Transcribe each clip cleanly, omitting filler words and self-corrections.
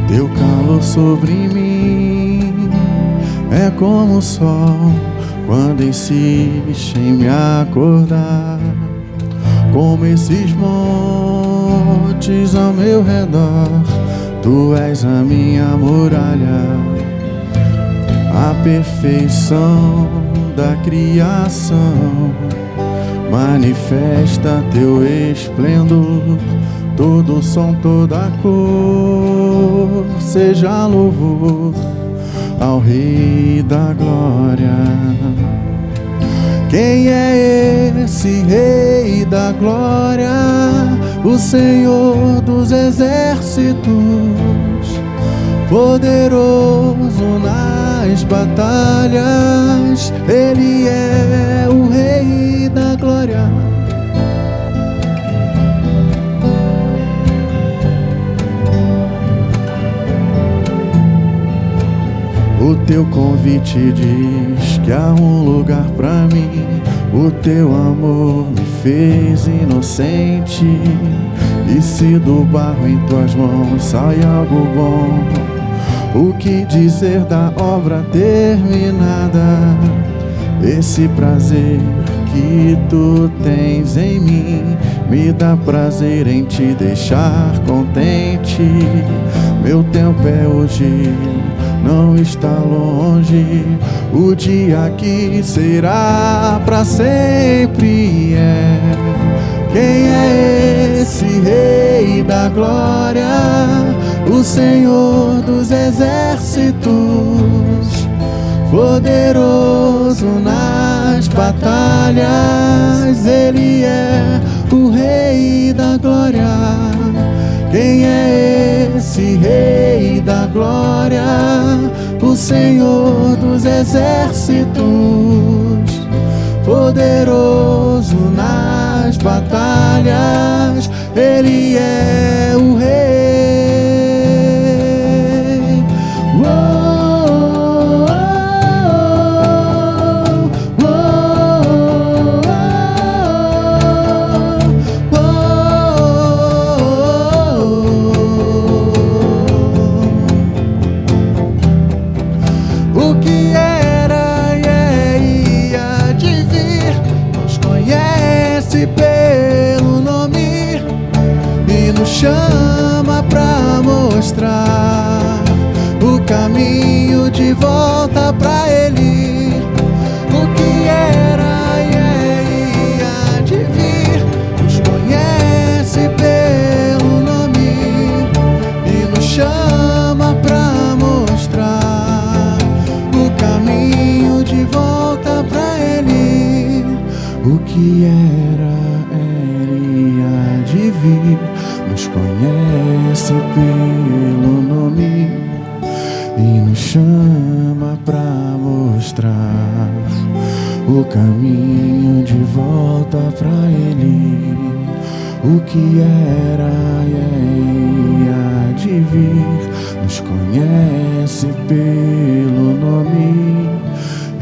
Teu calor sobre mim é como o sol quando insiste em me acordar. Como esses montes ao meu redor, tu és a minha muralha, a perfeição da criação. Manifesta teu esplendor, todo som, toda cor, seja louvor ao Rei da Glória. Quem é esse Rei da Glória? O Senhor dos Exércitos, poderoso nas batalhas. Ele é o Rei da Glória. O teu convite diz que há um lugar pra mim. O teu amor me fez inocente, e se do barro em tuas mãos sai algo bom, o que dizer da obra terminada? Esse prazer que tu tens em mim me dá prazer em te deixar contente. Meu tempo é hoje, não está longe, o dia que será pra sempre é. Quem é esse Rei da Glória? O Senhor dos Exércitos, poderoso nas batalhas. Ele é o Rei da Glória. Quem é esse Rei da Glória? O Senhor dos Exércitos, poderoso nas batalhas. Ele é o Rei. O que era e ia de vir, nos conhece pelo nome e nos chama pra mostrar o caminho de volta pra Ele. O que era e ia de vir, nos conhece pelo nome e nos chama pra mostrar o caminho de volta pra Ele. O que era ia de vir, nos conhece pelo nome e nos chama pra mostrar o caminho de volta pra Ele. O que era ia de vir, nos conhece pelo nome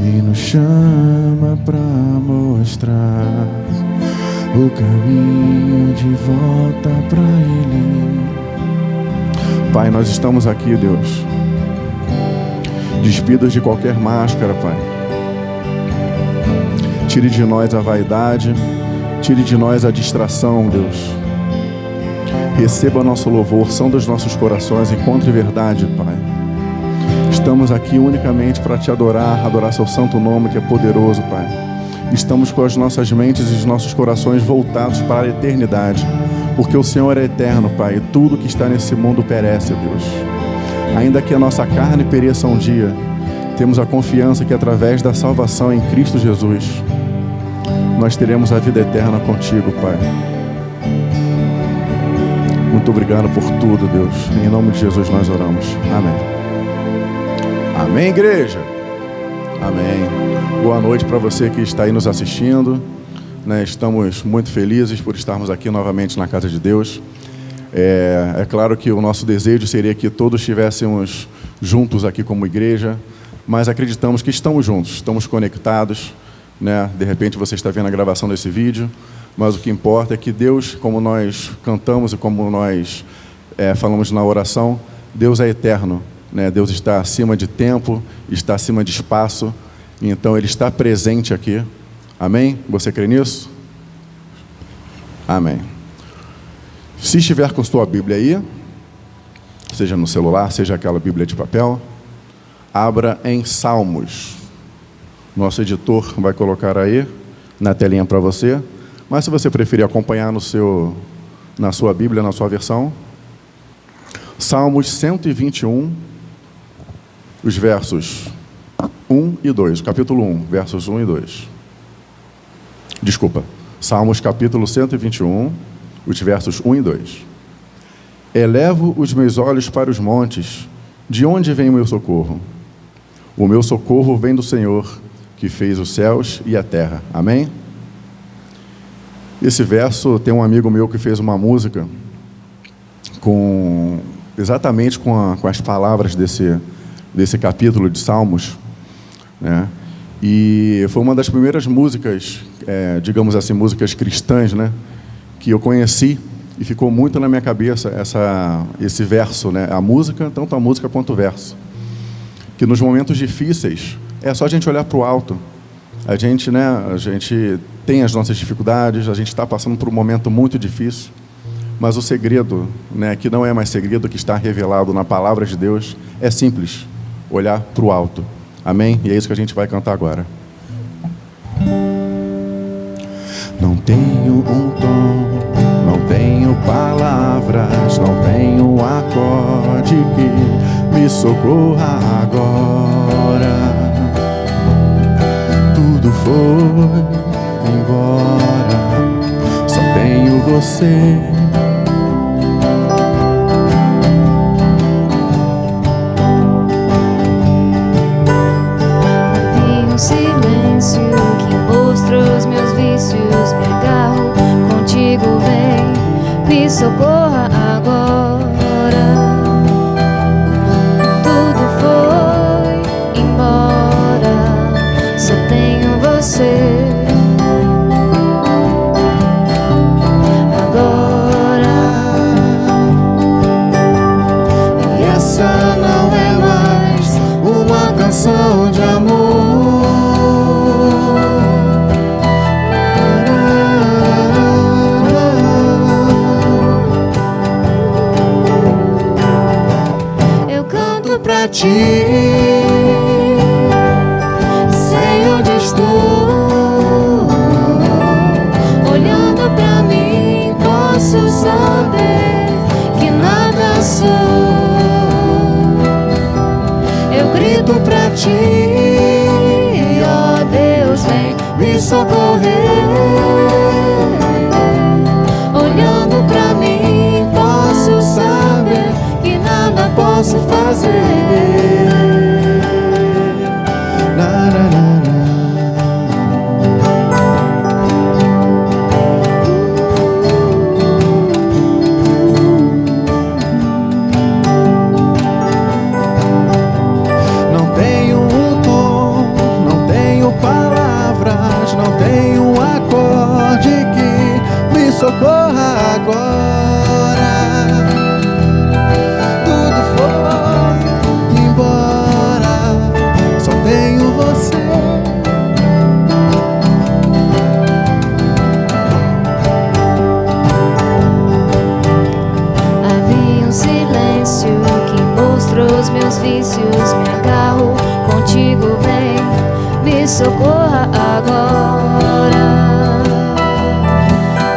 e nos chama pra mostrar o caminho de volta pra Ele. Pai, nós estamos aqui, Deus, despidos de qualquer máscara, Pai. Tire de nós a vaidade, tire de nós a distração, Deus. Receba nosso louvor, som dos nossos corações, encontre verdade, Pai. Estamos aqui unicamente para te adorar, adorar seu santo nome que é poderoso, Pai. Estamos com as nossas mentes e os nossos corações voltados para a eternidade, porque o Senhor é eterno, Pai, e tudo que está nesse mundo perece, Deus. Ainda que a nossa carne pereça um dia, temos a confiança que através da salvação em Cristo Jesus, nós teremos a vida eterna contigo, Pai. Muito obrigado por tudo, Deus. Em nome de Jesus nós oramos. Amém. Amém, igreja? Amém. Boa noite para você que está aí nos assistindo, né? Estamos muito felizes por estarmos aqui novamente na casa de Deus. É claro que o nosso desejo seria que todos estivéssemos juntos aqui como igreja, mas acreditamos que estamos juntos, estamos conectados, né? De repente você está vendo a gravação desse vídeo, mas o que importa é que Deus, como nós cantamos e como nós falamos na oração, Deus é eterno, né? Deus está acima de tempo, está acima de espaço, então Ele está presente aqui. Amém? Você crê nisso? Amém. Se estiver com sua Bíblia aí, seja no celular, seja aquela Bíblia de papel, abra em Salmos. Nosso editor vai colocar aí na telinha para você, mas se você preferir acompanhar na sua Bíblia, na sua versão, Salmos 121, os versos 1 e 2, capítulo 1, versos 1 e 2. Desculpa, Salmos capítulo 121, os versos 1 e 2. Elevo os meus olhos para os montes, de onde vem o meu socorro? O meu socorro vem do Senhor, que fez os céus e a terra. Amém? Esse verso, tem um amigo meu que fez uma música exatamente com as palavras desse capítulo de Salmos, né? E foi uma das primeiras músicas, digamos assim, músicas cristãs, né, que eu conheci, e ficou muito na minha cabeça esse verso, né? A música, tanto a música quanto o verso. Que nos momentos difíceis, é só a gente olhar para o alto. A gente tem as nossas dificuldades, a gente está passando por um momento muito difícil, mas o segredo, né, que não é mais segredo, que está revelado na palavra de Deus, é simples, olhar para o alto. Amém? E é isso que a gente vai cantar agora. Não tenho um tom, não tenho palavras, não tenho um acorde que me socorra agora. Tudo foi embora, só tenho você. Havia um silêncio que mostra os meus vícios, me agarro, contigo vem, me socorra agora. Tudo foi embora, só tenho você. Agora, e essa não é mais uma canção de amor. Pra ti, sei onde estou. Olhando pra mim, posso saber que nada sou. Eu grito pra ti, ó Deus, vem me socorrer. Olhando pra mim, posso saber que nada posso fazer. Não tenho um tom, não tenho palavras, não tenho um acorde que me socorra agora. Os meus vícios, me agarro, contigo vem, me socorra agora.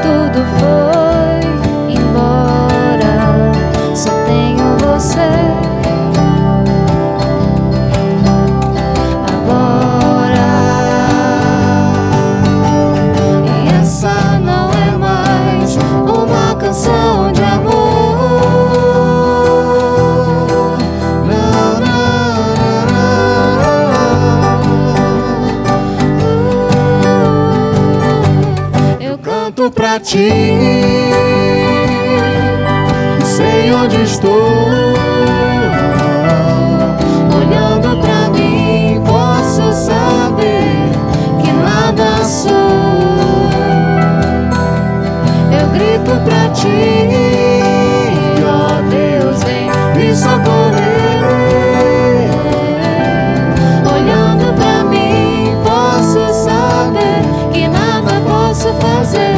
Tudo foi embora, só tenho você. Agora, e essa não é mais uma canção de amor. ti. Sei onde estou. Olhando pra mim, posso saber que nada sou. Eu grito pra ti, ó Deus, vem me socorrer. Olhando pra mim, posso saber que nada posso fazer.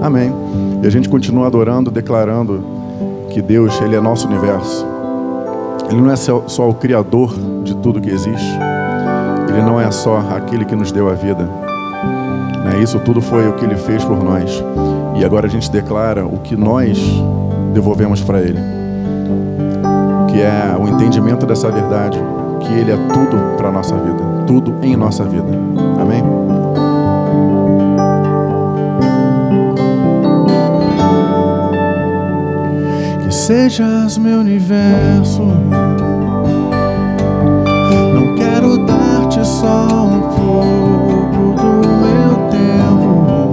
Amém. E a gente continua adorando, declarando que Deus, Ele é nosso universo. Ele não é só o Criador de tudo que existe. Ele não é só aquele que nos deu a vida. Isso tudo foi o que Ele fez por nós. E agora a gente declara o que nós devolvemos para Ele. Que é o entendimento dessa verdade. Que Ele é tudo para a nossa vida. Tudo em nossa vida. Amém? Sejas meu universo. Não quero dar-te só um pouco do meu tempo.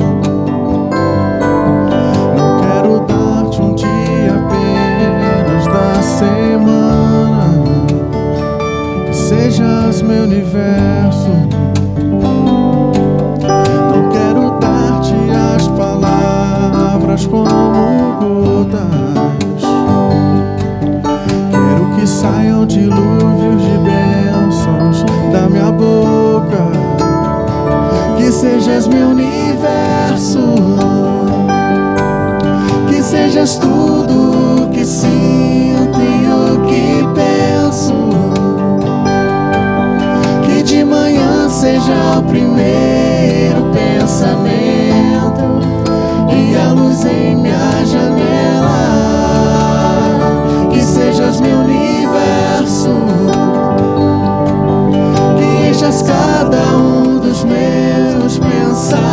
Não quero dar-te um dia apenas da semana. Que sejas meu universo. Não quero dar-te as palavras como gotas. Que saiam dilúvios de bênçãos da minha boca. Que sejas meu universo. Que sejas tudo o que sinto e o que penso. Que de manhã seja o primeiro pensamento e a luz em minha janela. Que sejas meu universo, que enchas cada um dos meus pensamentos,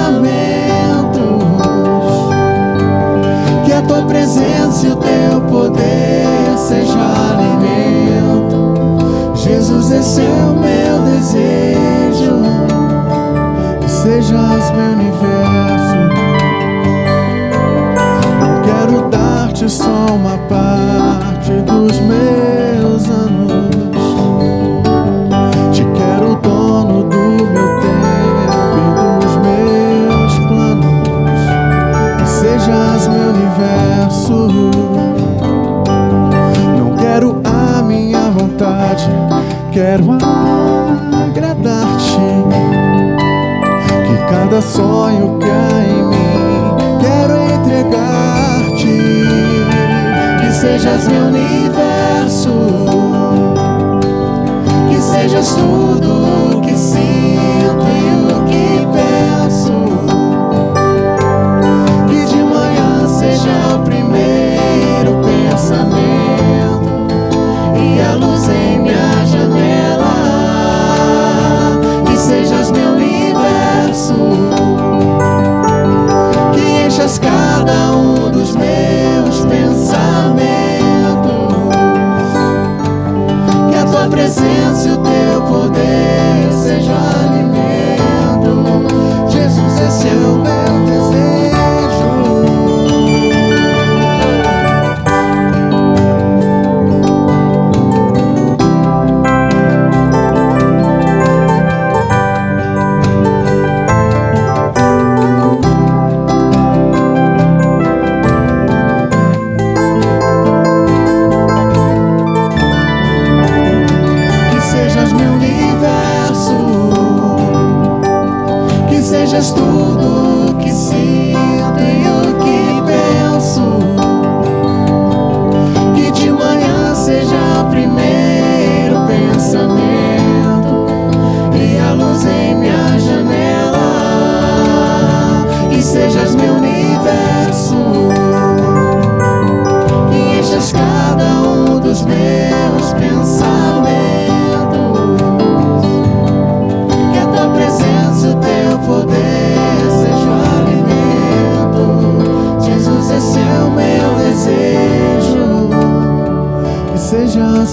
que a tua presença e o teu poder seja alimento. Jesus, esse é o meu desejo, que sejas meu universo. Não quero dar-te só uma parte dos meus anos. Te quero dono do meu tempo e dos meus planos. Que sejas meu universo. Não quero a minha vontade, quero agradar-te. Que cada sonho que há em mim quero entregar-te. Que sejas meu universo, que sejas tudo o que sinto e o que penso. Que de manhã seja o primeiro pensamento e a luz em minha janela. Que sejas meu universo, que enchas cada um dos meus pensamentos. Que a tua presença e o teu poder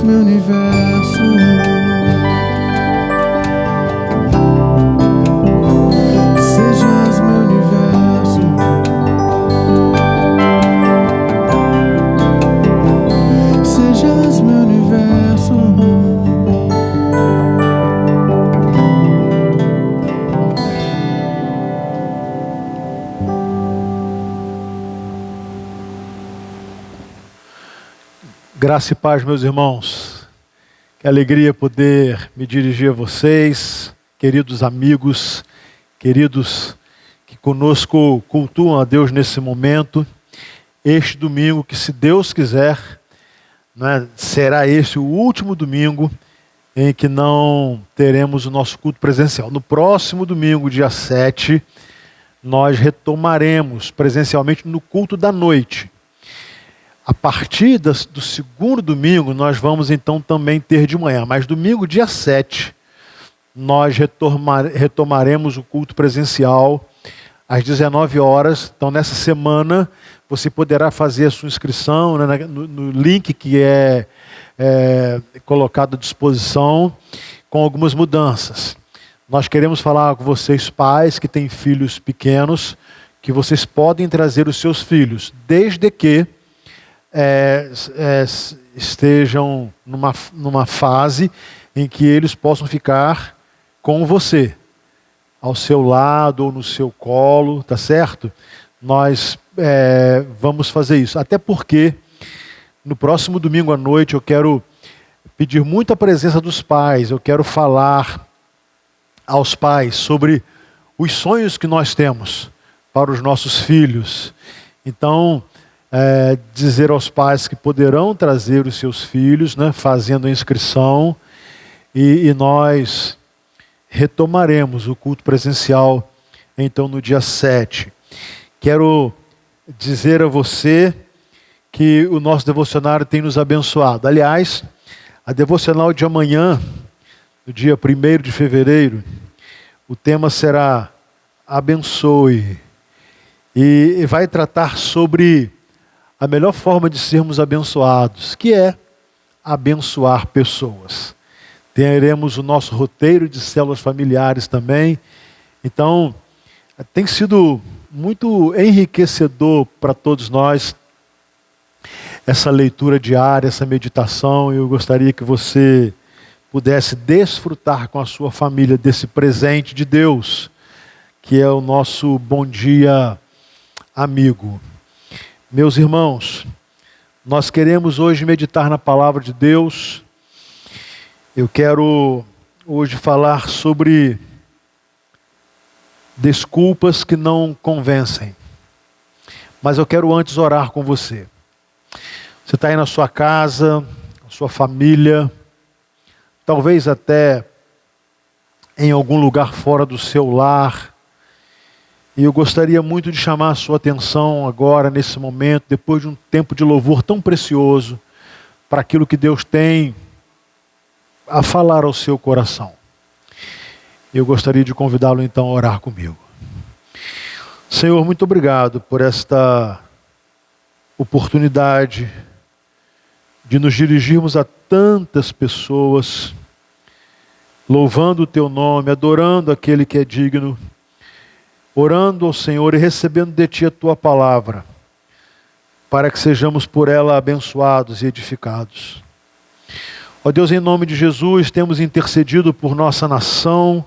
Sejas meu universo. Sejas meu universo. Sejas meu universo. Graça e paz, meus irmãos. Que alegria poder me dirigir a vocês, queridos amigos, queridos que conosco cultuam a Deus nesse momento. Este domingo, que se Deus quiser, né, será este o último domingo em que não teremos o nosso culto presencial. No próximo domingo, dia 7, nós retomaremos presencialmente no culto da noite. A partir do segundo domingo, nós vamos então também ter de manhã. Mas domingo, dia 7, nós retomaremos o culto presencial às 19 horas. Então, nessa semana, você poderá fazer a sua inscrição, né, no link que é colocado à disposição, com algumas mudanças. Nós queremos falar com vocês, pais que têm filhos pequenos, que vocês podem trazer os seus filhos, desde que estejam numa fase em que eles possam ficar com você, ao seu lado ou no seu colo, tá certo? Nós vamos fazer isso, até porque no próximo domingo à noite eu quero pedir muita presença dos pais. Eu quero falar aos pais sobre os sonhos que nós temos para os nossos filhos. Então, dizer aos pais que poderão trazer os seus filhos, né, fazendo a inscrição, e nós retomaremos o culto presencial então no dia 7. Quero dizer a você que o nosso devocionário tem nos abençoado. Aliás, a devocional de amanhã, no dia 1º de fevereiro, o tema será Abençoe, e vai tratar sobre a melhor forma de sermos abençoados, que é abençoar pessoas. Teremos o nosso roteiro de células familiares também. Então, tem sido muito enriquecedor para todos nós essa leitura diária, essa meditação. Eu gostaria que você pudesse desfrutar com a sua família desse presente de Deus, que é o nosso bom dia amigo. Meus irmãos, nós queremos hoje meditar na palavra de Deus. Eu quero hoje falar sobre desculpas que não convencem. Mas eu quero antes orar com você. Você está aí na sua casa, na sua família, talvez até em algum lugar fora do seu lar. E eu gostaria muito de chamar a sua atenção agora, nesse momento, depois de um tempo de louvor tão precioso, para aquilo que Deus tem a falar ao seu coração. Eu gostaria de convidá-lo então a orar comigo. Senhor, muito obrigado por esta oportunidade de nos dirigirmos a tantas pessoas, louvando o teu nome, adorando aquele que é digno, orando ao Senhor e recebendo de ti a tua palavra, para que sejamos por ela abençoados e edificados. Ó Deus, em nome de Jesus, temos intercedido por nossa nação,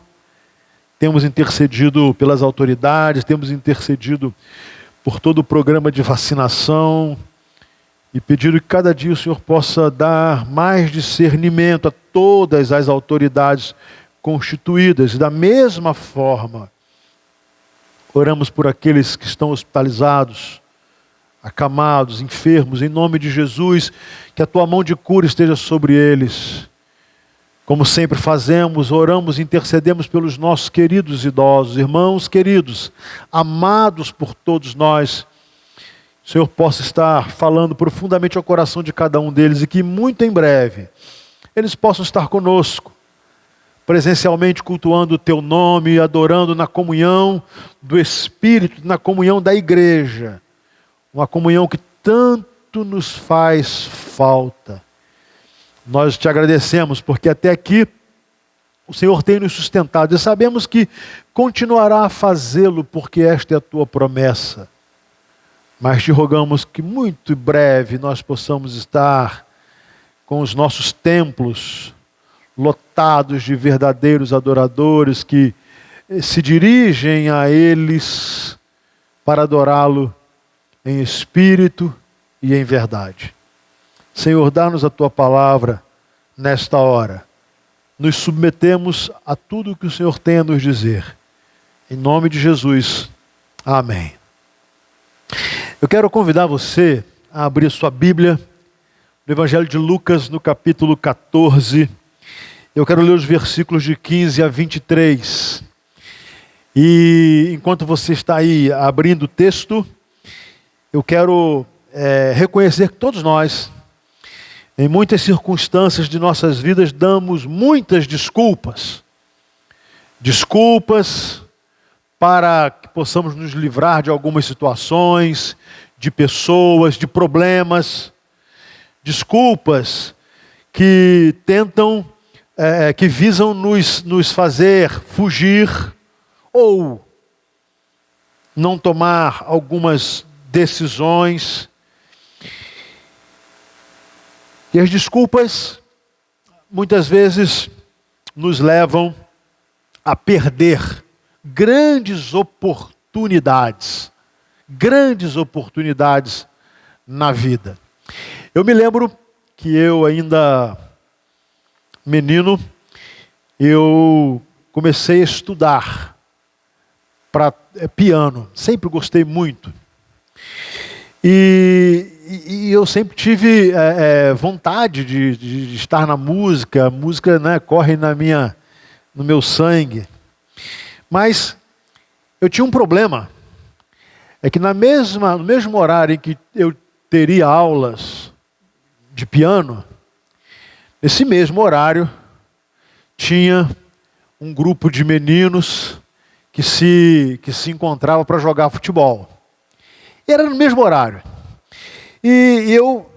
temos intercedido pelas autoridades, temos intercedido por todo o programa de vacinação, e pedido que cada dia o Senhor possa dar mais discernimento a todas as autoridades constituídas. E da mesma forma, oramos por aqueles que estão hospitalizados, acamados, enfermos, em nome de Jesus, que a tua mão de cura esteja sobre eles. Como sempre fazemos, oramos, intercedemos pelos nossos queridos idosos, irmãos queridos, amados por todos nós. O Senhor possa estar falando profundamente ao coração de cada um deles e que muito em breve eles possam estar conosco, presencialmente cultuando o teu nome, adorando na comunhão do Espírito, na comunhão da igreja, uma comunhão que tanto nos faz falta. Nós te agradecemos porque até aqui o Senhor tem nos sustentado e sabemos que continuará a fazê-lo porque esta é a tua promessa. Mas te rogamos que muito em breve nós possamos estar com os nossos templos lotados de verdadeiros adoradores que se dirigem a eles para adorá-lo em espírito e em verdade. Senhor, dá-nos a tua palavra nesta hora. Nos submetemos a tudo o que o Senhor tem a nos dizer. Em nome de Jesus. Amém. Eu quero convidar você a abrir sua Bíblia no Evangelho de Lucas, no capítulo 14. Eu quero ler os versículos de 15 a 23. E enquanto você está aí abrindo o texto, eu quero reconhecer que todos nós, em muitas circunstâncias de nossas vidas, damos muitas desculpas. Desculpas para que possamos nos livrar de algumas situações, de pessoas, de problemas. Desculpas que tentam, que visam nos fazer fugir ou não tomar algumas decisões. E as desculpas muitas vezes nos levam a perder grandes oportunidades na vida. Eu me lembro que eu ainda menino, eu comecei a estudar para piano, sempre gostei muito. E eu sempre tive vontade de estar na música. A música, né, corre no meu sangue. Mas eu tinha um problema. É que no mesmo horário em que eu teria aulas de piano, nesse mesmo horário tinha um grupo de meninos que se encontrava para jogar futebol. E era no mesmo horário. E eu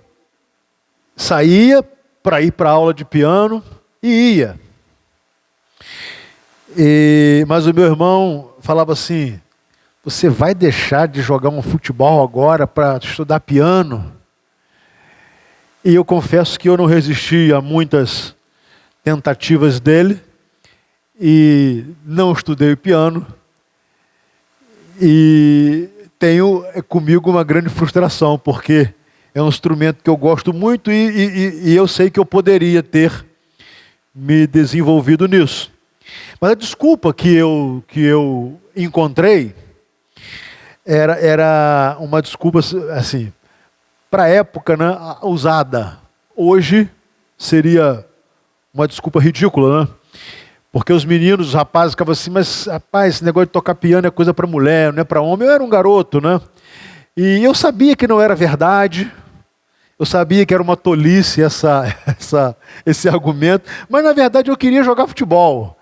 saía para ir para a aula de piano e ia. Mas o meu irmão falava assim: você vai deixar de jogar um futebol agora para estudar piano? E eu confesso que eu não resisti a muitas tentativas dele e não estudei piano. E tenho comigo uma grande frustração, porque é um instrumento que eu gosto muito e eu sei que eu poderia ter me desenvolvido nisso. Mas a desculpa que eu encontrei era uma desculpa assim, para a época, né, usada. Hoje seria uma desculpa ridícula, né? Porque os meninos, os rapazes ficavam assim: mas rapaz, esse negócio de tocar piano é coisa para mulher, não é para homem. Eu era um garoto, né? E eu sabia que não era verdade. Eu sabia que era uma tolice esse argumento. Mas na verdade eu queria jogar futebol,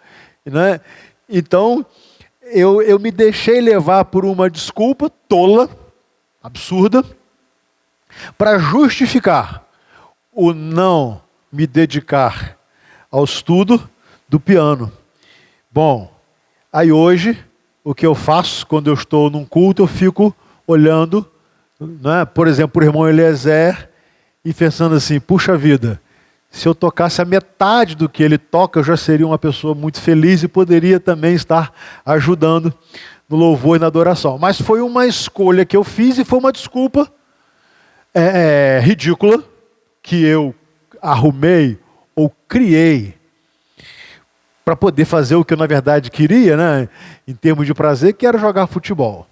né? Então eu me deixei levar por uma desculpa tola, absurda, para justificar o não me dedicar ao estudo do piano. Bom, aí hoje, o que eu faço quando eu estou num culto, eu fico olhando, né, por exemplo, o irmão Eliezer e pensando assim: puxa vida, se eu tocasse a metade do que ele toca, eu já seria uma pessoa muito feliz e poderia também estar ajudando no louvor e na adoração. Mas foi uma escolha que eu fiz e foi uma desculpa ridícula que eu arrumei ou criei para poder fazer o que eu na verdade queria, né, em termos de prazer, que era jogar futebol.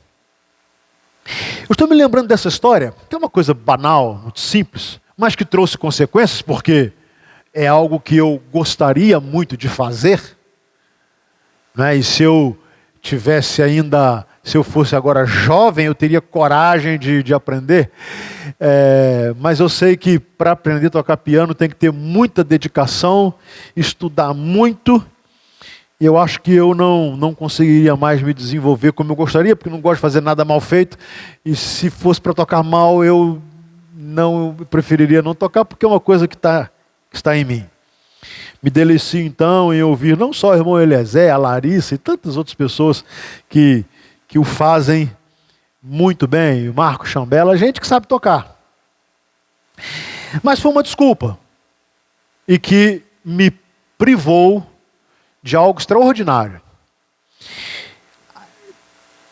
Eu estou me lembrando dessa história, que é uma coisa banal, muito simples, mas que trouxe consequências, porque é algo que eu gostaria muito de fazer, né? E se eu fosse agora jovem, eu teria coragem de aprender. Mas eu sei que para aprender a tocar piano tem que ter muita dedicação, estudar muito. E eu acho que eu não conseguiria mais me desenvolver como eu gostaria, porque eu não gosto de fazer nada mal feito. E se fosse para tocar mal, eu preferiria não tocar, porque é uma coisa que que está em mim. Me delicio então em ouvir não só o irmão Eliezer, a Larissa e tantas outras pessoas que o fazem muito bem, o Marco Chambela, gente que sabe tocar. Mas foi uma desculpa e que me privou de algo extraordinário.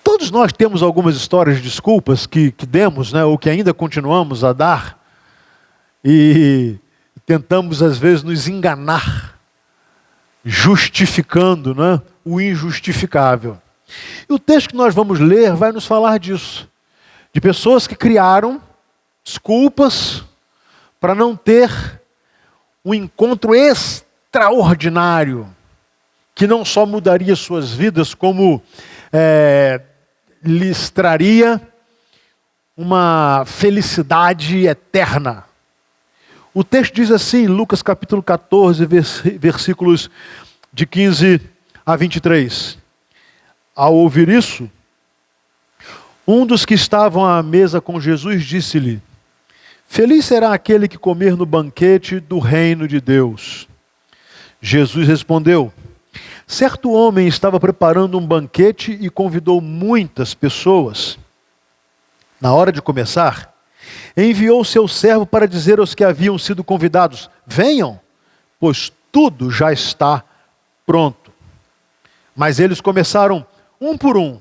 Todos nós temos algumas histórias de desculpas que demos, né, ou que ainda continuamos a dar, e tentamos às vezes nos enganar, justificando, né, o injustificável. E o texto que nós vamos ler vai nos falar disso, de pessoas que criaram desculpas para não ter um encontro extraordinário, que não só mudaria suas vidas, como lhes traria uma felicidade eterna. O texto diz assim, Lucas capítulo 14, versículos de 15 a 23. Ao ouvir isso, um dos que estavam à mesa com Jesus disse-lhe: feliz será aquele que comer no banquete do reino de Deus. Jesus respondeu: certo homem estava preparando um banquete e convidou muitas pessoas. Na hora de começar, enviou seu servo para dizer aos que haviam sido convidados: venham, pois tudo já está pronto. Mas eles começaram, um por um,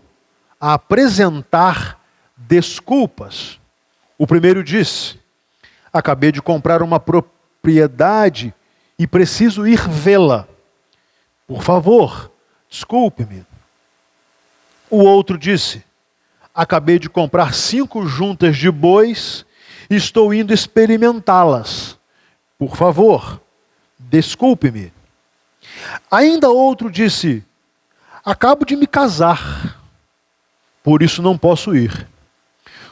a apresentar desculpas. O primeiro disse: acabei de comprar uma propriedade e preciso ir vê-la. Por favor, desculpe-me. O outro disse: acabei de comprar 5 juntas de bois e estou indo experimentá-las. Por favor, desculpe-me. Ainda outro disse: acabo de me casar, por isso não posso ir.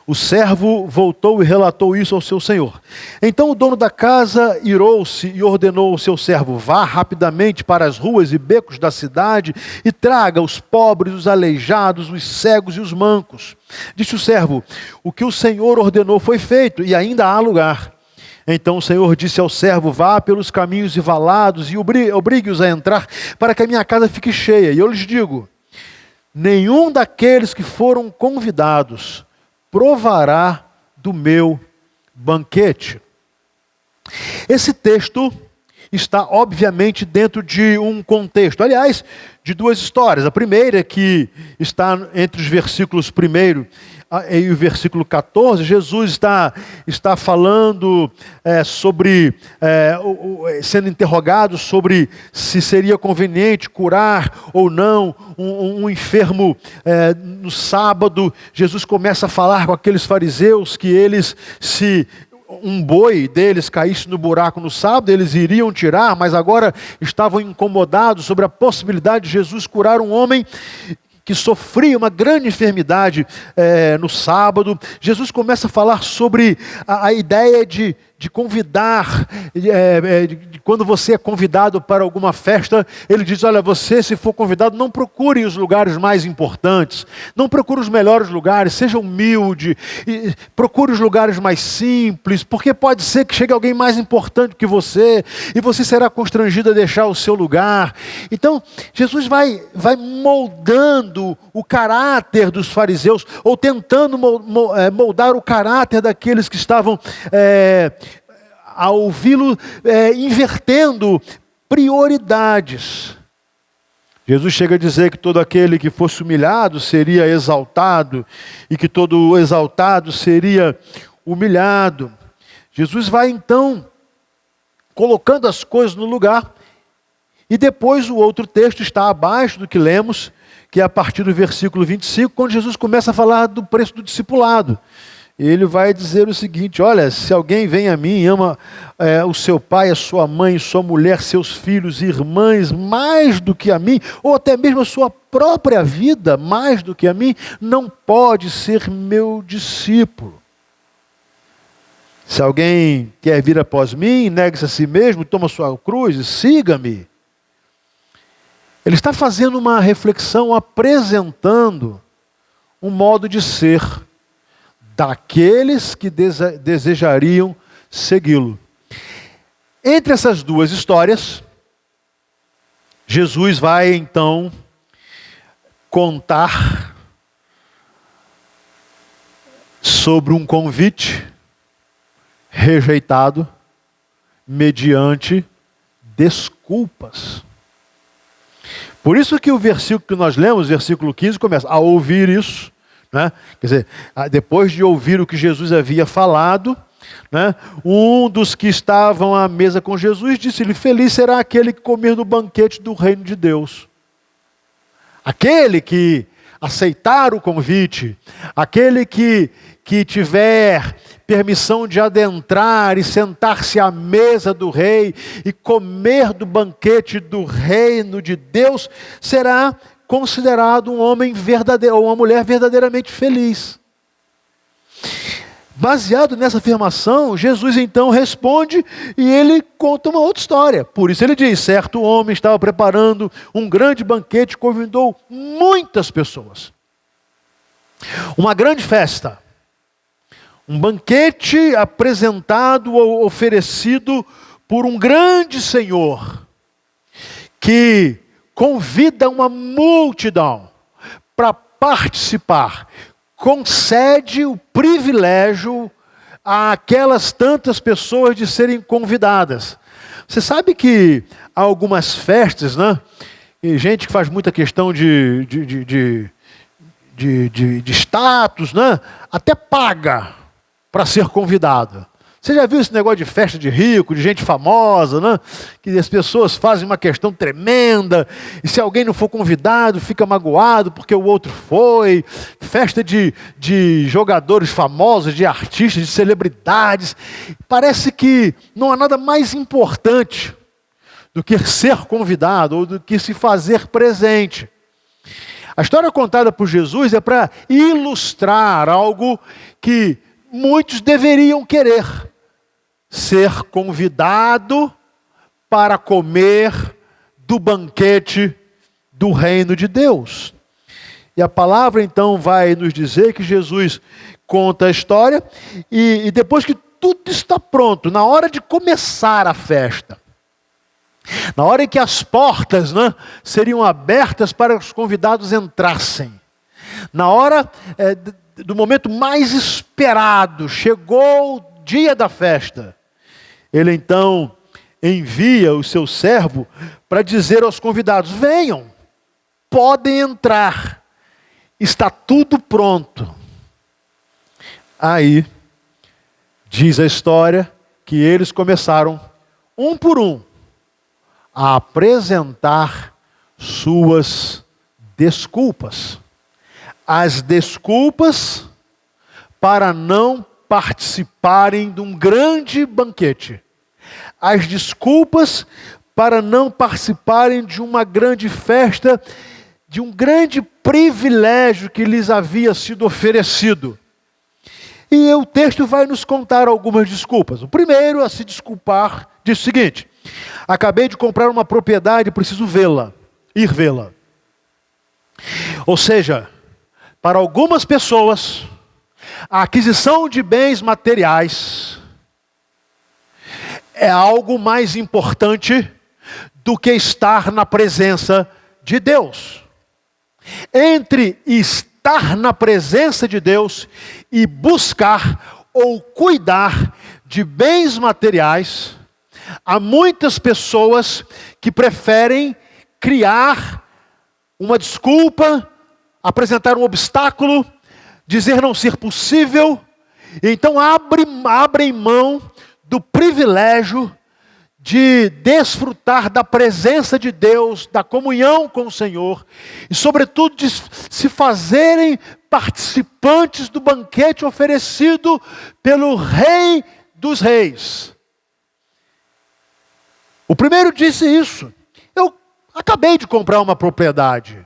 O servo voltou e relatou isso ao seu senhor. Então o dono da casa irou-se e ordenou ao seu servo: vá rapidamente para as ruas e becos da cidade e traga os pobres, os aleijados, os cegos e os mancos. Disse o servo: o que o senhor ordenou foi feito e ainda há lugar. Então o senhor disse ao servo: vá pelos caminhos e valados e obrigue-os a entrar para que a minha casa fique cheia. E eu lhes digo: nenhum daqueles que foram convidados provará do meu banquete. Esse texto está obviamente dentro de um contexto, aliás, de 2 histórias. A primeira, que está entre os versículos 1 e o versículo 14, Jesus está falando sendo interrogado sobre se seria conveniente curar ou não um enfermo no sábado. Jesus começa a falar com aqueles fariseus que eles, se um boi deles caísse no buraco no sábado, eles iriam tirar, mas agora estavam incomodados sobre a possibilidade de Jesus curar um homem que sofria uma grande enfermidade no sábado. Jesus começa a falar sobre a ideia de convidar, quando você é convidado para alguma festa, ele diz: olha, você, se for convidado, não procure os lugares mais importantes, não procure os melhores lugares, seja humilde, procure os lugares mais simples, porque pode ser que chegue alguém mais importante que você, e você será constrangido a deixar o seu lugar. Então, Jesus vai moldando o caráter dos fariseus, ou tentando moldar o caráter daqueles que estavam a ouvi-lo, invertendo prioridades. Jesus chega a dizer que todo aquele que fosse humilhado seria exaltado, e que todo exaltado seria humilhado. Jesus vai então colocando as coisas no lugar, e depois o outro texto está abaixo do que lemos, que é a partir do versículo 25, quando Jesus começa a falar do preço do discipulado. Ele vai dizer o seguinte: olha, se alguém vem a mim e ama o seu pai, a sua mãe, sua mulher, seus filhos e irmãs mais do que a mim, ou até mesmo a sua própria vida mais do que a mim, não pode ser meu discípulo. Se alguém quer vir após mim, negue-se a si mesmo, toma sua cruz e siga-me. Ele está fazendo uma reflexão, apresentando um modo de ser daqueles que desejariam segui-lo. Entre essas duas histórias, Jesus vai então contar sobre um convite rejeitado mediante desculpas. Por isso que o versículo que nós lemos, versículo 15, começa a ouvir isso, né? Quer dizer, depois de ouvir o que Jesus havia falado, né? Um dos que estavam à mesa com Jesus disse-lhe: feliz será aquele que comer no banquete do reino de Deus. Aquele que aceitar o convite, aquele que tiver permissão de adentrar e sentar-se à mesa do rei e comer do banquete do reino de Deus, será considerado um homem verdadeiro, ou uma mulher verdadeiramente feliz. Baseado nessa afirmação, Jesus então responde e ele conta uma outra história. Por isso ele diz: certo homem estava preparando um grande banquete, convidou muitas pessoas. Uma grande festa. Um banquete apresentado ou oferecido por um grande senhor, que convida uma multidão para participar, concede o privilégio àquelas tantas pessoas de serem convidadas. Você sabe que há algumas festas, né? E gente que faz muita questão de status, né? Até paga para ser convidado. Você já viu esse negócio de festa de rico, de gente famosa, né? Que as pessoas fazem uma questão tremenda, e se alguém não for convidado, fica magoado porque o outro foi. Festa de jogadores famosos, de artistas, de celebridades. Parece que não há nada mais importante do que ser convidado ou do que se fazer presente. A história contada por Jesus é para ilustrar algo que muitos deveriam querer: ser convidado para comer do banquete do reino de Deus. E a palavra então vai nos dizer que Jesus conta a história e depois que tudo está pronto, na hora de começar a festa, na hora em que as portas, né, seriam abertas para os convidados entrassem, na hora do momento mais esperado, chegou o dia da festa, ele então envia o seu servo para dizer aos convidados: venham, podem entrar, está tudo pronto. Aí, diz a história que eles começaram, um por um, a apresentar suas desculpas. As desculpas para não participarem de um grande banquete. As desculpas para não participarem de uma grande festa, de um grande privilégio que lhes havia sido oferecido. E o texto vai nos contar algumas desculpas. O primeiro a se desculpar diz o seguinte: acabei de comprar uma propriedade, preciso ir vê-la. Ou seja, para algumas pessoas, a aquisição de bens materiais é algo mais importante do que estar na presença de Deus. Entre estar na presença de Deus e buscar ou cuidar de bens materiais, há muitas pessoas que preferem criar uma desculpa, apresentar um obstáculo, dizer não ser possível, então abrem mão do privilégio de desfrutar da presença de Deus, da comunhão com o Senhor, e sobretudo de se fazerem participantes do banquete oferecido pelo Rei dos Reis. O primeiro disse isso: eu acabei de comprar uma propriedade,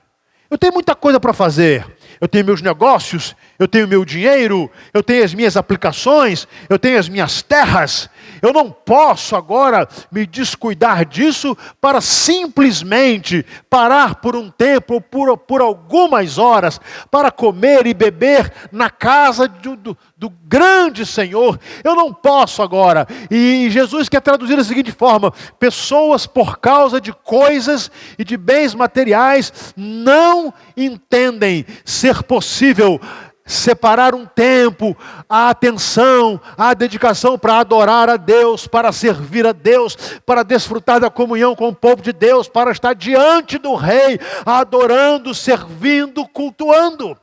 eu tenho muita coisa para fazer, eu tenho meus negócios, eu tenho meu dinheiro, eu tenho as minhas aplicações, eu tenho as minhas terras, Eu não posso agora me descuidar disso para simplesmente parar por um tempo, ou por algumas horas, para comer e beber na casa do grande Senhor. Eu não posso agora. E Jesus quer traduzir da seguinte forma: pessoas por causa de coisas e de bens materiais não entendem ser possível separar um tempo, a atenção, a dedicação para adorar a Deus, para servir a Deus, para desfrutar da comunhão com o povo de Deus, para estar diante do Rei, adorando, servindo, cultuando.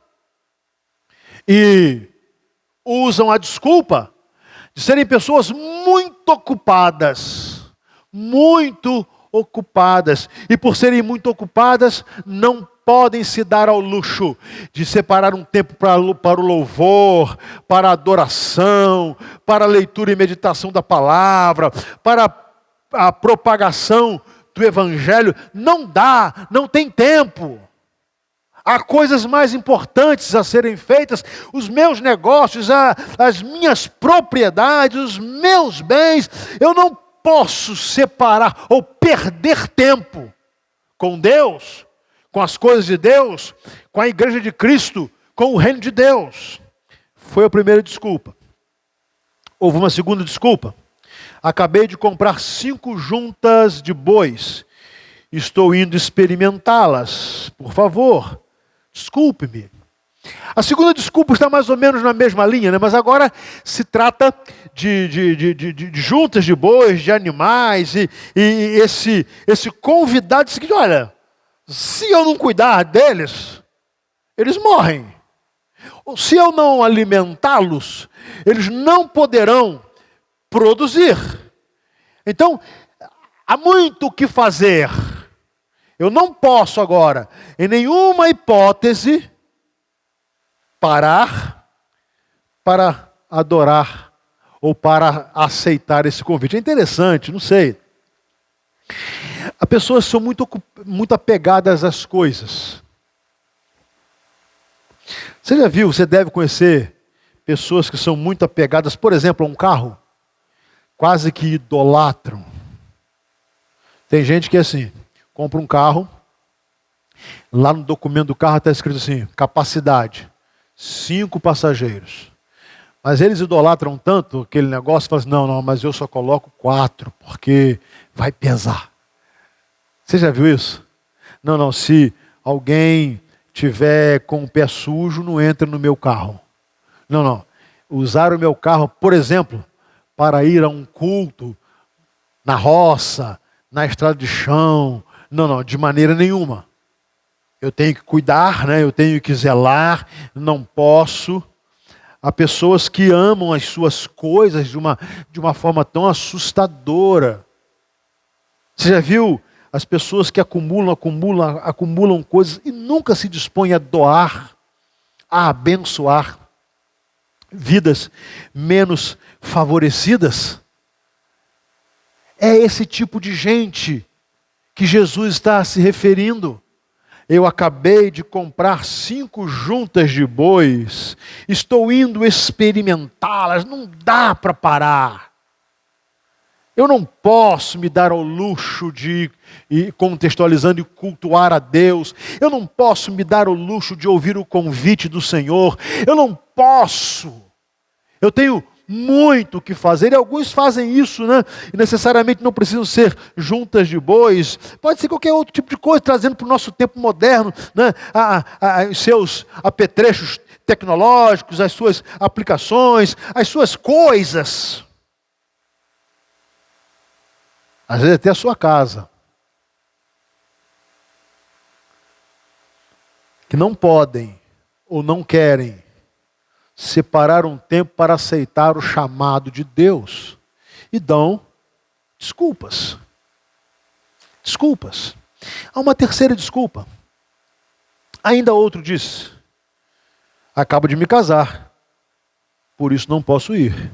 E usam a desculpa de serem pessoas muito ocupadas, e por serem muito ocupadas, não podem se dar ao luxo de separar um tempo para o louvor, para a adoração, para a leitura e meditação da palavra, para a propagação do Evangelho. Não dá, não tem tempo. Há coisas mais importantes a serem feitas. Os meus negócios, as minhas propriedades, os meus bens, eu não posso separar ou perder tempo com Deus, com as coisas de Deus, com a igreja de Cristo, com o reino de Deus. Foi a primeira desculpa. Houve uma segunda desculpa. Acabei de comprar 5 juntas de bois. Estou indo experimentá-las. Por favor, desculpe-me. A segunda desculpa está mais ou menos na mesma linha, né? Mas agora se trata de juntas de bois, de animais, e esse convidado disse que, olha, se eu não cuidar deles, eles morrem. Se eu não alimentá-los, eles não poderão produzir. Então, há muito o que fazer. Eu não posso agora, em nenhuma hipótese, parar para adorar ou para aceitar esse convite. É interessante, não sei. As pessoas são muito apegadas às coisas. Você já viu, você deve conhecer pessoas que são muito apegadas, por exemplo, a um carro, quase que idolatram. Tem gente que é assim, compra um carro, lá no documento do carro está escrito assim, capacidade, 5 passageiros. Mas eles idolatram tanto aquele negócio, falam assim, não, mas eu só coloco 4, porque vai pesar. Você já viu isso? Não, se alguém tiver com o pé sujo, não entra no meu carro. Não. Usar o meu carro, por exemplo, para ir a um culto, na roça, na estrada de chão. Não, de maneira nenhuma. Eu tenho que cuidar, né? Eu tenho que zelar, não posso. Há pessoas que amam as suas coisas de uma forma tão assustadora. Você já viu as pessoas que acumulam coisas e nunca se dispõem a doar, a abençoar vidas menos favorecidas? É esse tipo de gente que Jesus está se referindo. Eu acabei de comprar 5 juntas de bois, estou indo experimentá-las, não dá para parar. Eu não posso me dar ao luxo de ir contextualizando e cultuar a Deus. Eu não posso me dar ao luxo de ouvir o convite do Senhor. Eu não posso. Eu tenho muito o que fazer, e alguns fazem isso, né? E necessariamente não precisam ser juntas de bois, pode ser qualquer outro tipo de coisa, trazendo para o nosso tempo moderno, né? Os seus apetrechos tecnológicos, as suas aplicações, as suas coisas, às vezes até a sua casa, que não podem ou não querem separar um tempo para aceitar o chamado de Deus e dão desculpas. Desculpas. Há uma terceira desculpa. Ainda outro diz: acabo de me casar, por isso não posso ir.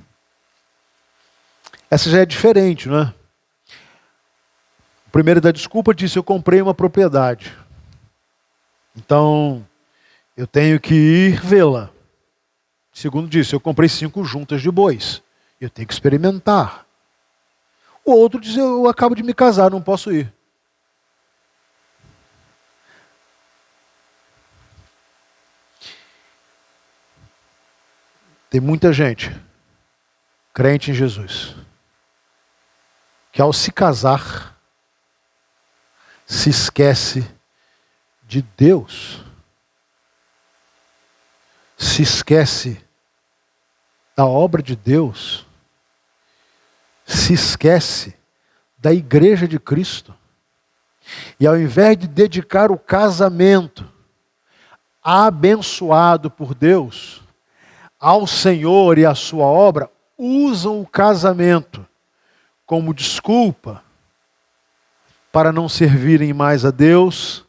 Essa já é diferente, não é? O primeiro da desculpa disse: eu comprei uma propriedade, então eu tenho que ir vê-la. Segundo disse: eu comprei 5 juntas de bois, eu tenho que experimentar. O outro diz, eu acabo de me casar, não posso ir. Tem muita gente, crente em Jesus, que ao se casar, se esquece de Deus. Se esquece da obra de Deus. Se esquece da igreja de Cristo. E ao invés de dedicar o casamento abençoado por Deus ao Senhor e à sua obra, usam o casamento como desculpa para não servirem mais a Deus.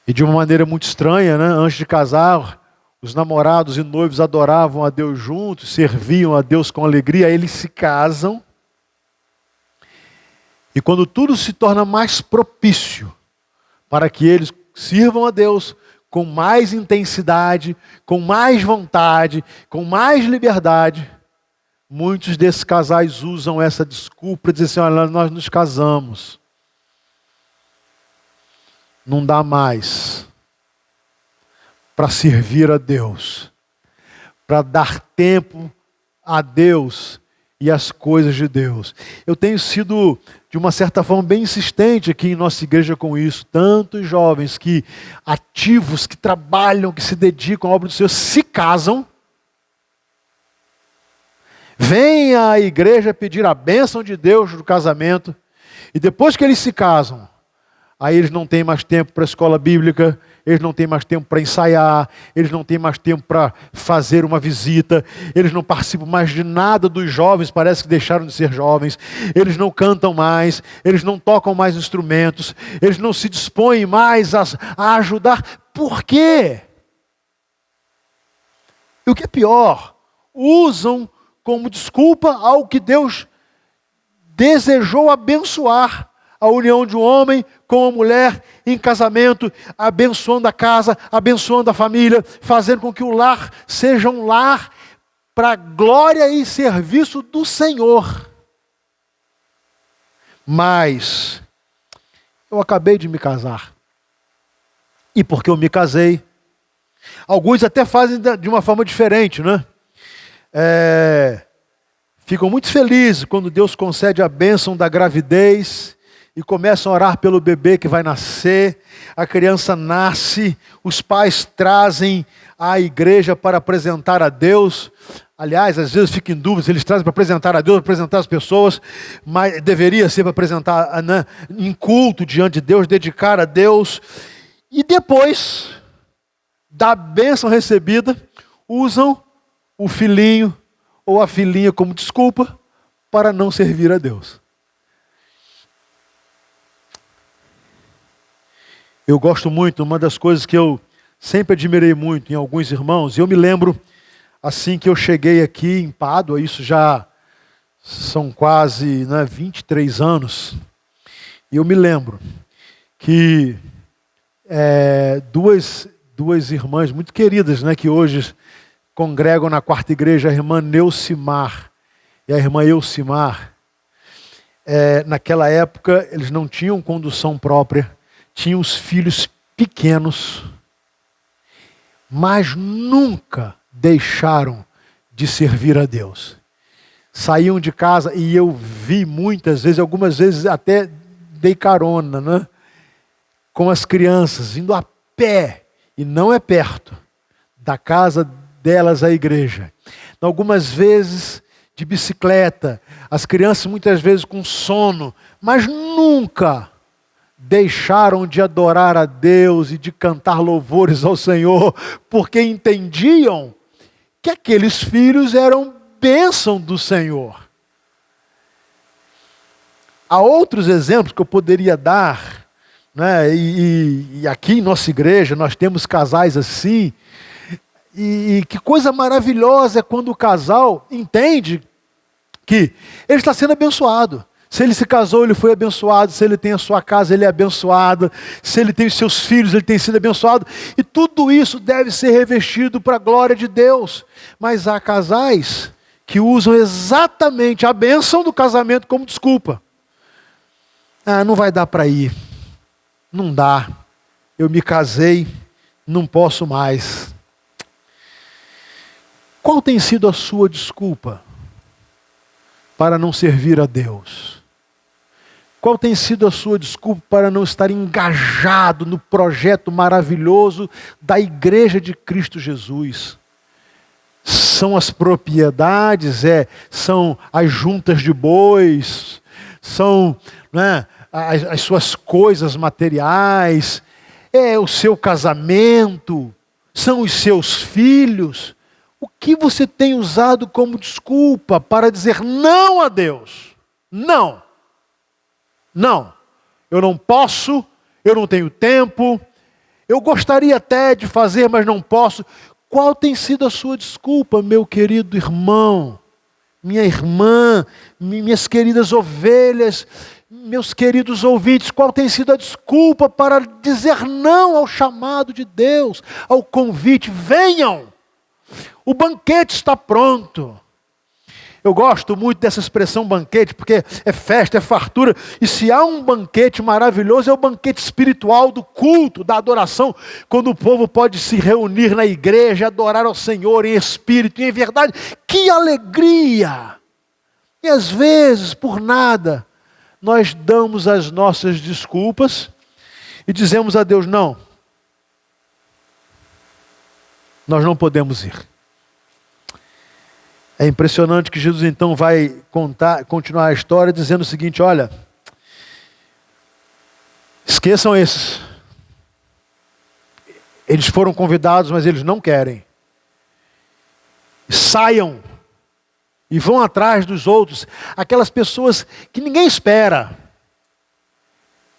E de uma maneira muito estranha, né? Antes de casar, os namorados e noivos adoravam a Deus juntos, serviam a Deus com alegria, eles se casam. E quando tudo se torna mais propício para que eles sirvam a Deus com mais intensidade, com mais vontade, com mais liberdade, muitos desses casais usam essa desculpa para dizer assim, olha, nós nos casamos. Não dá mais para servir a Deus, para dar tempo a Deus e às coisas de Deus. Eu tenho sido, de uma certa forma, bem insistente aqui em nossa igreja com isso. Tantos jovens que, ativos, que trabalham, que se dedicam à obra do Senhor, se casam, vêm à igreja pedir a bênção de Deus do casamento, e depois que eles se casam, aí eles não têm mais tempo para a escola bíblica, eles não têm mais tempo para ensaiar, eles não têm mais tempo para fazer uma visita, eles não participam mais de nada dos jovens, parece que deixaram de ser jovens, eles não cantam mais, eles não tocam mais instrumentos, eles não se dispõem mais a ajudar. Por quê? E o que é pior, usam como desculpa algo que Deus desejou abençoar. A união de um homem com uma mulher em casamento, abençoando a casa, abençoando a família, fazendo com que o lar seja um lar para a glória e serviço do Senhor. Mas eu acabei de me casar. E porque eu me casei, alguns até fazem de uma forma diferente, né? Ficam muito felizes quando Deus concede a bênção da gravidez, e começam a orar pelo bebê que vai nascer, a criança nasce, os pais trazem à igreja para apresentar a Deus. Aliás, às vezes fico em dúvida se eles trazem para apresentar a Deus, para apresentar as pessoas, mas deveria ser para apresentar, né, em culto diante de Deus, dedicar a Deus. E depois da bênção recebida, usam o filhinho ou a filhinha como desculpa para não servir a Deus. Eu gosto muito, uma das coisas que eu sempre admirei muito em alguns irmãos, e eu me lembro, assim que eu cheguei aqui em Pádua, isso já são quase 23 anos, e eu me lembro que duas irmãs muito queridas, né, que hoje congregam na quarta igreja, a irmã Neucimar e a irmã Elcimar, naquela época eles não tinham condução própria, tinham os filhos pequenos, mas nunca deixaram de servir a Deus. Saíam de casa e eu vi muitas vezes, algumas vezes até dei carona, né? Com as crianças, vindo a pé, e não é perto, da casa delas à igreja. Algumas vezes de bicicleta, as crianças muitas vezes com sono, mas nunca deixaram de adorar a Deus e de cantar louvores ao Senhor, porque entendiam que aqueles filhos eram bênção do Senhor. Há outros exemplos que eu poderia dar, né? E aqui em nossa igreja nós temos casais assim, e que coisa maravilhosa é quando o casal entende que ele está sendo abençoado. Se ele se casou, ele foi abençoado. Se ele tem a sua casa, ele é abençoado. Se ele tem os seus filhos, ele tem sido abençoado. E tudo isso deve ser revestido para a glória de Deus. Mas há casais que usam exatamente a bênção do casamento como desculpa. Ah, não vai dar para ir. Não dá. Eu me casei, não posso mais. Qual tem sido a sua desculpa para não servir a Deus? Qual tem sido a sua desculpa para não estar engajado no projeto maravilhoso da Igreja de Cristo Jesus? São as propriedades, são as juntas de bois, são, né, as suas coisas materiais, é o seu casamento, são os seus filhos. O que você tem usado como desculpa para dizer não a Deus? Não. Não. Eu não posso, eu não tenho tempo, eu gostaria até de fazer, mas não posso. Qual tem sido a sua desculpa, meu querido irmão, minha irmã, minhas queridas ovelhas, meus queridos ouvintes? Qual tem sido a desculpa para dizer não ao chamado de Deus, ao convite? Venham! O banquete está pronto. Eu gosto muito dessa expressão banquete, porque é festa, é fartura. E se há um banquete maravilhoso, é o banquete espiritual do culto, da adoração, quando o povo pode se reunir na igreja, adorar ao Senhor em espírito e em verdade. Que alegria! E às vezes, por nada, nós damos as nossas desculpas e dizemos a Deus: não, nós não podemos ir. É impressionante que Jesus então vai continuar a história dizendo o seguinte: olha, esqueçam esses. Eles foram convidados, mas eles não querem. Saiam e vão atrás dos outros, aquelas pessoas que ninguém espera.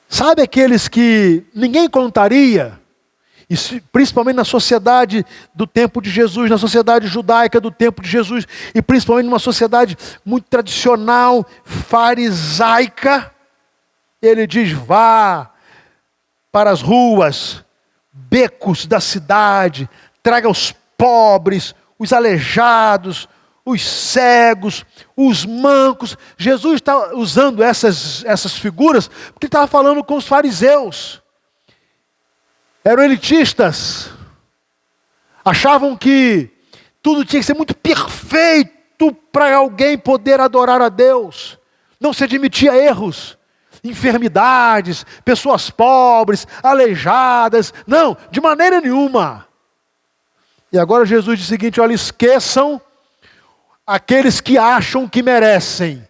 Sabe aqueles que ninguém contaria? E principalmente na sociedade do tempo de Jesus, na sociedade judaica do tempo de Jesus, e principalmente numa sociedade muito tradicional, farisaica, ele diz: vá para as ruas, becos da cidade, traga os pobres, os aleijados, os cegos, os mancos. Jesus está usando essas figuras porque estava falando com os fariseus. Eram elitistas, achavam que tudo tinha que ser muito perfeito para alguém poder adorar a Deus. Não se admitia erros, enfermidades, pessoas pobres, aleijadas. Não, de maneira nenhuma. E agora Jesus diz o seguinte: olha, esqueçam aqueles que acham que merecem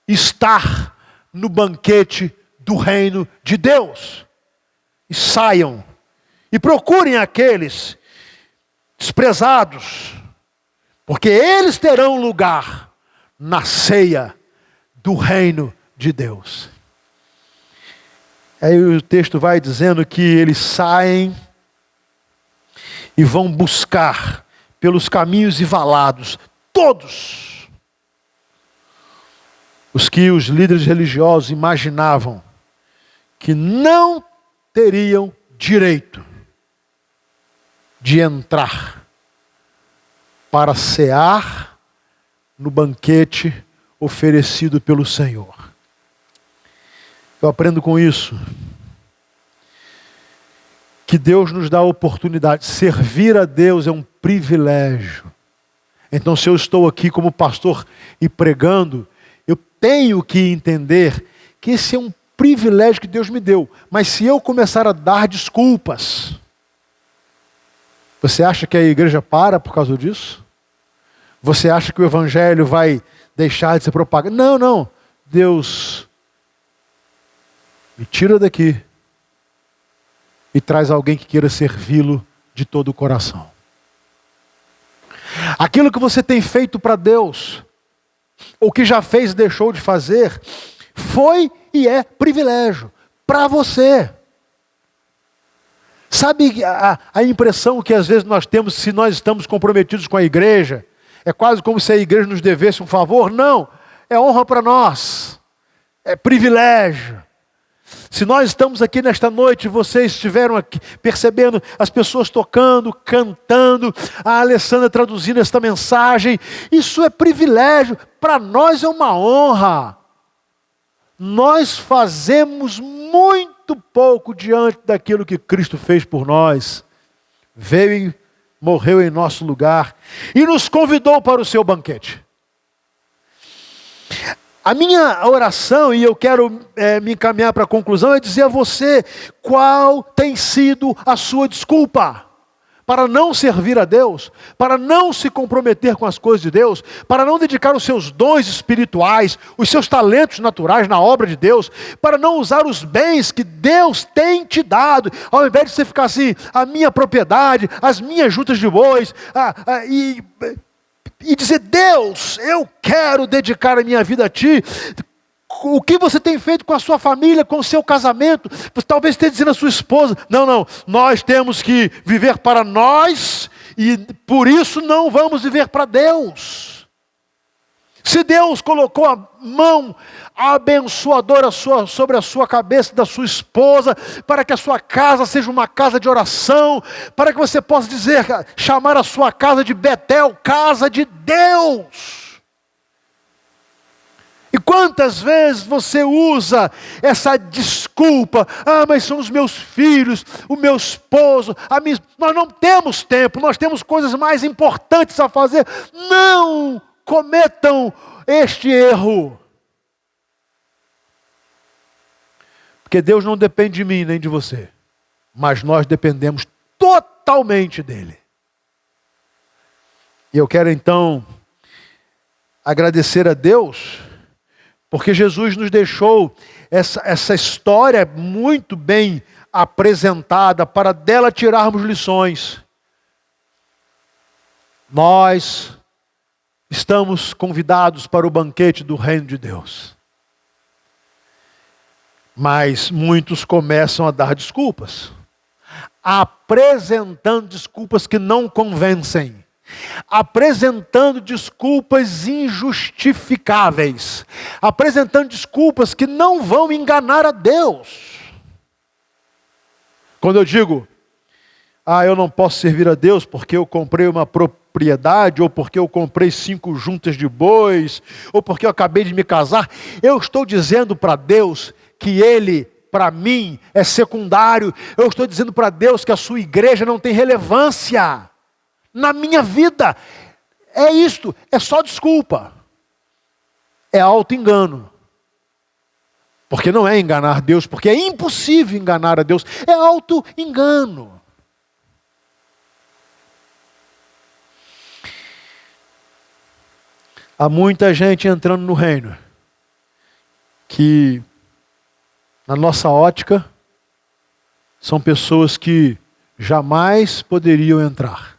estar no banquete do reino de Deus. E saiam, e procurem aqueles desprezados, porque eles terão lugar na ceia do reino de Deus. Aí o texto vai dizendo que eles saem e vão buscar pelos caminhos e valados, todos os que os líderes religiosos imaginavam que não teriam direito de entrar para cear no banquete oferecido pelo Senhor. Eu aprendo com isso que Deus nos dá a oportunidade. Servir a Deus é um privilégio. Então, se eu estou aqui como pastor e pregando, eu tenho que entender que esse é um privilégio que Deus me deu. Mas se eu começar a dar desculpas, você acha que a igreja para por causa disso? Você acha que o evangelho vai deixar de ser propagado? Não, não. Deus me tira daqui e traz alguém que queira servi-lo de todo o coração. Aquilo que você tem feito para Deus, ou que já fez e deixou de fazer, foi e é privilégio para você. Sabe a impressão que às vezes nós temos, se nós estamos comprometidos com a igreja, é quase como se a igreja nos devesse um favor? Não, é honra para nós, é privilégio. Se nós estamos aqui nesta noite, vocês estiveram aqui percebendo as pessoas tocando, cantando, a Alessandra traduzindo esta mensagem, isso é privilégio, para nós é uma honra. Nós fazemos muito pouco diante daquilo que Cristo fez por nós. Veio e morreu em nosso lugar e nos convidou para o seu banquete. A minha oração, e eu quero me encaminhar para a conclusão, é dizer a você qual tem sido a sua desculpa para não servir a Deus, para não se comprometer com as coisas de Deus, para não dedicar os seus dons espirituais, os seus talentos naturais na obra de Deus, para não usar os bens que Deus tem te dado, ao invés de você ficar assim, a minha propriedade, as minhas juntas de bois, e dizer, Deus, eu quero dedicar a minha vida a Ti. O que você tem feito com a sua família, com o seu casamento? Você talvez esteja dizendo à sua esposa, não, nós temos que viver para nós, e por isso não vamos viver para Deus. Se Deus colocou a mão abençoadora sobre a sua cabeça, da sua esposa, para que a sua casa seja uma casa de oração, para que você possa chamar a sua casa de Betel, casa de Deus. E quantas vezes você usa essa desculpa, mas são os meus filhos, o meu esposo, nós não temos tempo, nós temos coisas mais importantes a fazer. Não cometam este erro. Porque Deus não depende de mim nem de você, mas nós dependemos totalmente dEle. E eu quero então agradecer a Deus, porque Jesus nos deixou essa história muito bem apresentada para dela tirarmos lições. Nós estamos convidados para o banquete do reino de Deus. Mas muitos começam a dar desculpas, apresentando desculpas que não convencem, apresentando desculpas injustificáveis, apresentando desculpas que não vão enganar a Deus. Quando eu digo, eu não posso servir a Deus porque eu comprei uma propriedade, ou porque eu comprei 5 juntas de bois, ou porque eu acabei de me casar, eu estou dizendo para Deus que Ele, para mim, é secundário. Eu estou dizendo para Deus que a sua igreja não tem relevância na minha vida. É isto, é só desculpa. É auto-engano. Porque não é enganar Deus, porque é impossível enganar a Deus. É auto-engano. Há muita gente entrando no reino que, na nossa ótica, são pessoas que jamais poderiam entrar.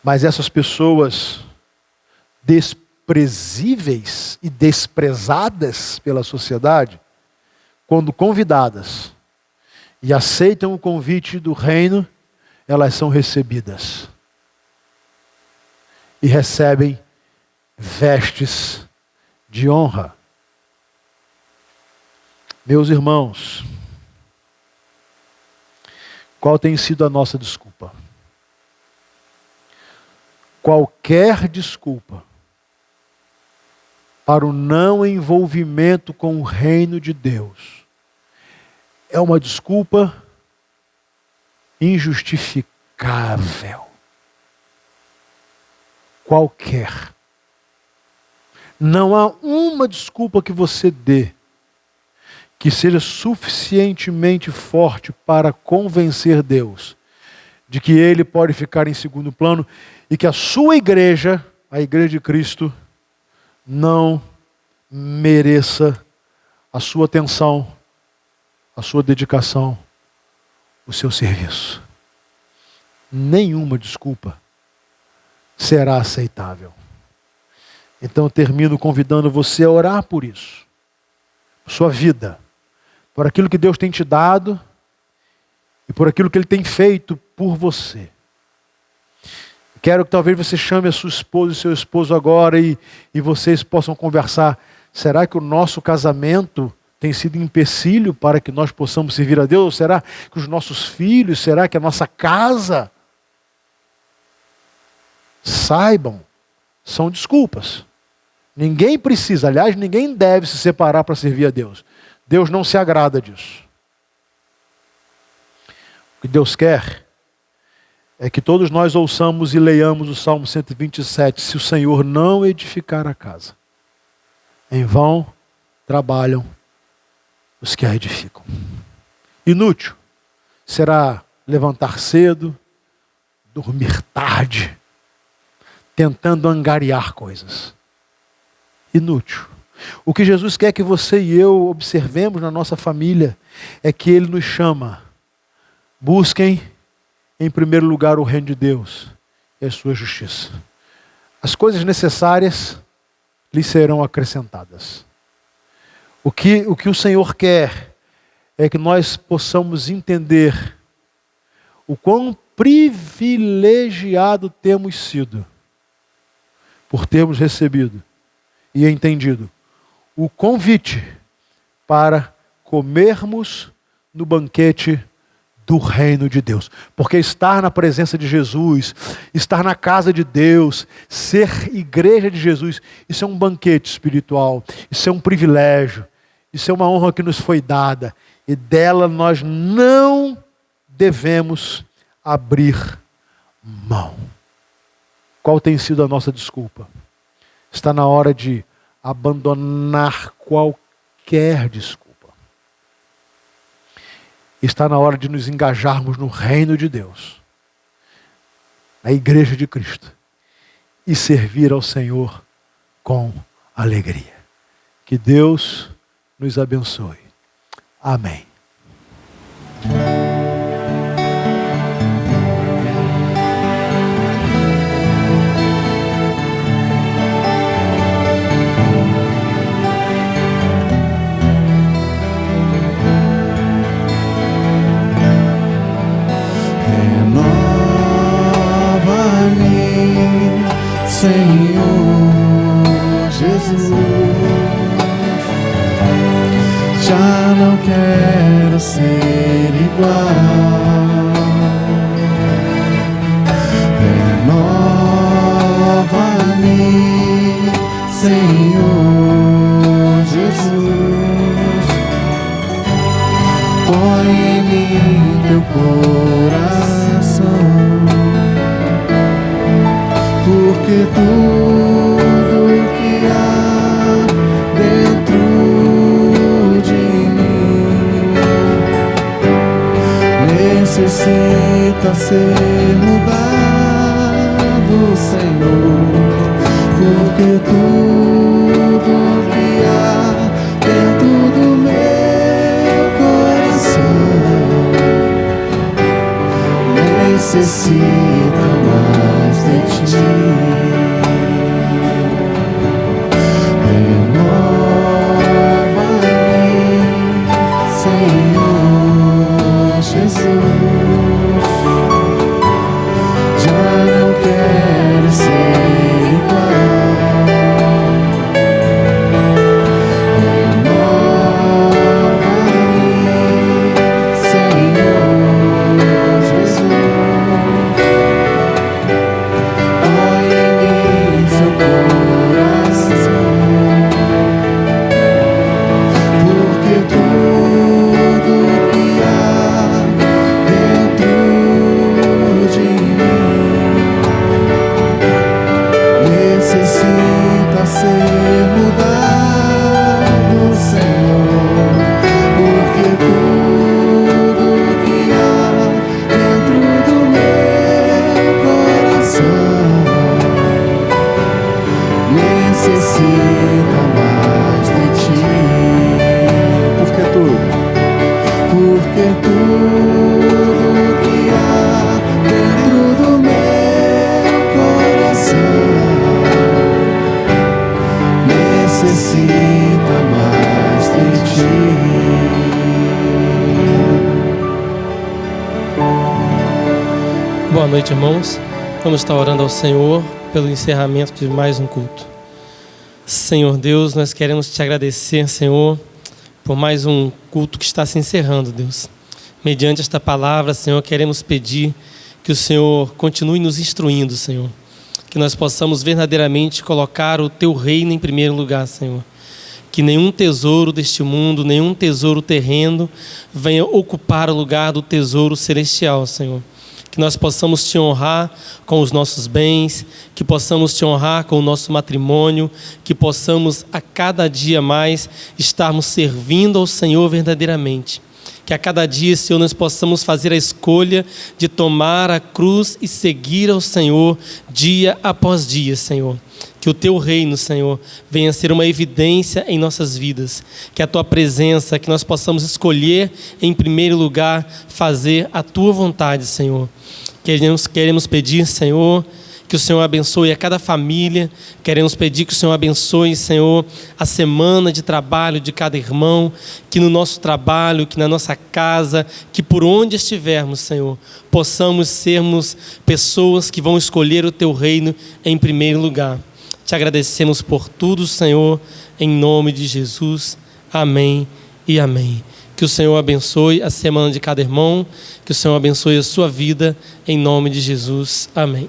Mas essas pessoas desprezíveis e desprezadas pela sociedade, quando convidadas e aceitam o convite do reino, elas são recebidas. E recebem vestes de honra. Meus irmãos, qual tem sido a nossa desculpa? Qualquer desculpa para o não envolvimento com o reino de Deus é uma desculpa injustificável. Qualquer. Não há uma desculpa que você dê que seja suficientemente forte para convencer Deus de que Ele pode ficar em segundo plano e que a sua igreja, a igreja de Cristo, não mereça a sua atenção, a sua dedicação, o seu serviço. Nenhuma desculpa será aceitável. Então eu termino convidando você a orar por isso. Sua vida, por aquilo que Deus tem te dado e por aquilo que Ele tem feito por você. Quero que talvez você chame a sua esposa e seu esposo agora e vocês possam conversar. Será que o nosso casamento tem sido empecilho para que nós possamos servir a Deus? Ou será que os nossos filhos, será que a nossa casa? Saibam, são desculpas. Ninguém precisa, aliás, ninguém deve se separar para servir a Deus. Deus não se agrada disso. O que Deus quer é que todos nós ouçamos e leiamos o Salmo 127. Se o Senhor não edificar a casa, em vão trabalham os que a edificam. Inútil será levantar cedo, dormir tarde, tentando angariar coisas. Inútil. O que Jesus quer que você e eu observemos na nossa família é que Ele nos chama. Busquem em primeiro lugar o reino de Deus e a sua justiça. As coisas necessárias lhes serão acrescentadas. O que o Senhor quer é que nós possamos entender o quão privilegiado temos sido por termos recebido e entendido o convite para comermos no banquete do reino de Deus. Porque estar na presença de Jesus, estar na casa de Deus, ser igreja de Jesus, isso é um banquete espiritual, isso é um privilégio, isso é uma honra que nos foi dada e dela nós não devemos abrir mão. Qual tem sido a nossa desculpa? Está na hora de abandonar qualquer desculpa. Está na hora de nos engajarmos no reino de Deus, na igreja de Cristo, e servir ao Senhor com alegria. Que Deus nos abençoe. Amém. Senhor Jesus, já não quero ser igual. Renova-me, Senhor Jesus, põe em mim teu coração. Porque tudo que há dentro de mim necessita ser mudado, Senhor. Porque tudo que há dentro do meu coração necessita mais de ti. Boa noite, irmãos. Vamos estar orando ao Senhor pelo encerramento de mais um culto. Senhor Deus, nós queremos te agradecer, Senhor, por mais um culto que está se encerrando, Deus. Mediante esta palavra, Senhor, queremos pedir que o Senhor continue nos instruindo, Senhor. Que nós possamos verdadeiramente colocar o Teu reino em primeiro lugar, Senhor. Que nenhum tesouro deste mundo, nenhum tesouro terreno venha ocupar o lugar do tesouro celestial, Senhor. Que nós possamos Te honrar com os nossos bens, que possamos Te honrar com o nosso matrimônio, que possamos a cada dia mais estarmos servindo ao Senhor verdadeiramente. Que a cada dia, Senhor, nós possamos fazer a escolha de tomar a cruz e seguir ao Senhor dia após dia, Senhor. Que o Teu reino, Senhor, venha ser uma evidência em nossas vidas. Que a Tua presença, que nós possamos escolher em primeiro lugar fazer a Tua vontade, Senhor. Queremos pedir, Senhor, que o Senhor abençoe a cada família. Queremos pedir que o Senhor abençoe, Senhor, a semana de trabalho de cada irmão, que no nosso trabalho, que na nossa casa, que por onde estivermos, Senhor, possamos sermos pessoas que vão escolher o Teu reino em primeiro lugar. Te agradecemos por tudo, Senhor, em nome de Jesus. Amém e amém. Que o Senhor abençoe a semana de cada irmão, que o Senhor abençoe a sua vida, em nome de Jesus. Amém.